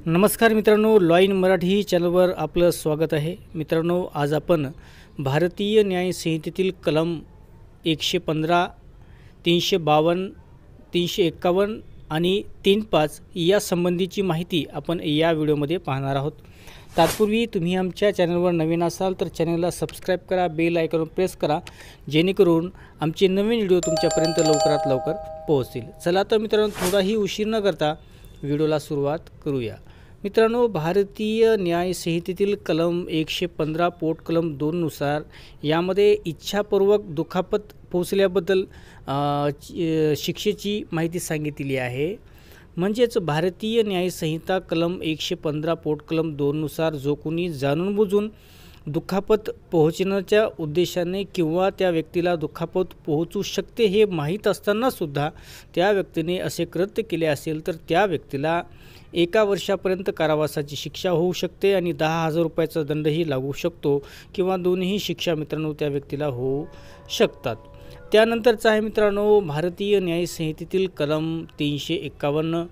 नमस्कार मित्रांनो, law in Marathi चॅनलवर आपलं स्वागत आहे। मित्रांनो, आज आपण भारतीय न्याय संहितेतील कलम 115, 352, 351 आणि 35 या संबंधीची माहिती आपण या व्हिडिओमध्ये पाहणार आहोत। तत्पूर्वी तुम्ही आमच्या चॅनलवर नवीन असाल तर चॅनलला सबस्क्राइब करा, बेल आयकॉन प्रेस करा, जेणेकरून आमचे नवीन व्हिडिओ तुमच्यापर्यंत लवकरात लवकर पोहोचतील। चला तर मित्रांनो, थोडाही उशीर न करता व्हिडिओला सुरुवात करूया। मित्रांनो, भारतीय न्याय संहितेतील कलम 115 पोट कलम 2 नुसार यामध्ये इच्छापूर्वक दुखापत पोहोचल्याबद्दल शिक्षेची माहिती सांगितली आहे। म्हणजेच भारतीय न्याय संहिता कलम 115 पोट कलम 2 नुसार जो कोणी जाणून-बुजून दुखापत पोहोचण्याच्या उद्देशाने किंवा त्या व्यक्तीला दुखापत पोहोचू शकते हे माहीत असताना सुद्धा त्या व्यक्तीने असे कृत्य केले असेल तर त्या व्यक्तीला 1 वर्षापर्यंत कारावासाची शिक्षा होऊ शकते आणि 10,000 रुपयाचा दंडही लागू शकतो किंवा दोन्ही शिक्षा मित्रांनो त्या व्यक्तीला होऊ शकतात। त्यानंतरचा आहे मित्रांनो भारतीय न्याय संहितेतील कलम 351।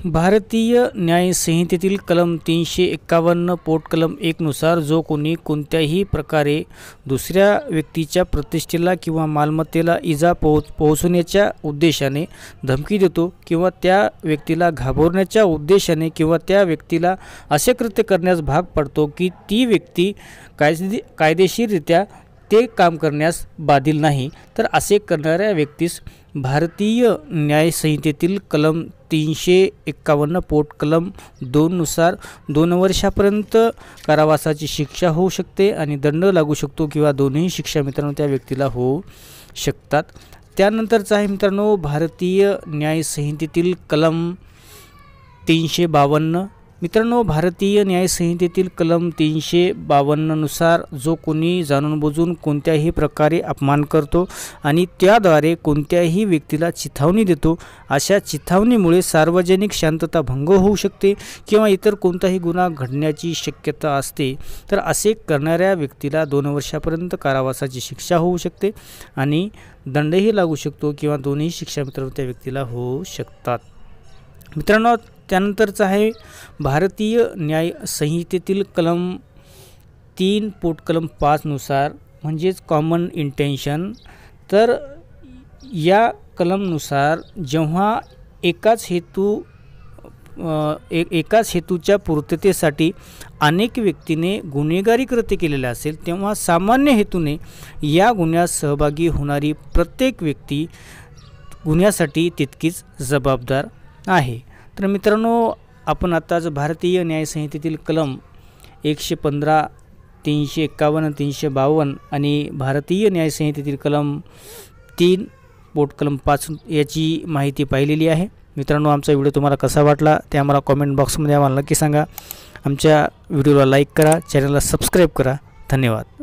भारतीय न्याय संहितेतील कलम 351 पोट कलम 1 नुसार जो कोणी कोणत्याही प्रकारे दुसऱ्या व्यक्तीच्या प्रतिष्ठेला किंवा मालमत्तेला इजा पोहोचवण्याच्या उद्देशाने धमकी देतो किंवा त्या व्यक्तीला घाबरवण्याच्या उद्देशाने किंवा त्या व्यक्तीला असे कृत्य करण्यास भाग पाडतो की ती व्यक्ती कायदेशीररित्या ते काम करण्यास बाधिल नाही, तर असे करणाऱ्या व्यक्तीस भारतीय न्याय संहितेतील कलम 351 पोट कलम 2 नुसार 2 वर्षापर्यंत कारावासाची शिक्षा होऊ शकते आणि दंड लागू शकतो किंवा दोन्ही शिक्षा मित्रांनो त्या व्यक्तीला होऊ शकतात। त्यानंतरचा आहे मित्रांनो भारतीय न्याय संहितेतील कलम 352। मित्रांनो, भारतीय न्याय संहितेतील कलम 352 नुसार जो कोणी जाणून-बुजून कोणत्याही प्रकारे अपमान करतो आणि त्याद्वारे कोणत्याही व्यक्तीला चिथावणी देतो, अशा चिथावणीमुळे सार्वजनिक शांतता भंग होऊ शकते किंवा इतर कोणताही गुन्हा घडण्याची शक्यता असते, तर असे करणाऱ्या व्यक्तीला 2 वर्षापर्यंत कारावासाची शिक्षा होऊ शकते आणि दंडही लागू शकतो किंवा दोन्ही शिक्षा मित्रांनो त्या व्यक्तीला होऊ शकतात। मित्रांनो, त्यानंतरचा आहे भारतीय न्याय संहितेतील कलम 3 पोट कलम 5 नुसार म्हणजेच कॉमन इंटेन्शन। तर या कलमनुसार जेव्हा एकाच हेतूच्या पूर्ततेसाठी अनेक व्यक्तीने गुन्हेगारी कृत्य केलेले असेल तेव्हा सामान्य हेतूने या गुन्ह्यात सहभागी होणारी प्रत्येक व्यक्ती गुन्ह्यासाठी तितकीच जबाबदार आहे। तर मित्रांनो, आपण आताच भारतीय न्याय संहितेतील कलम 115, 351, 352 आणि भारतीय न्याय संहितेतील कलम 3 पोट कलम 5 याची माहिती पाहिलेली आहे। मित्रांनो, आमचा व्हिडिओ तुम्हाला कसा वाटला ते आम्हाला कमेंट बॉक्समध्ये आम्हाला नक्की सांगा। आमच्या व्हिडिओला लाईक करा, चॅनलला सबस्क्राईब करा। धन्यवाद।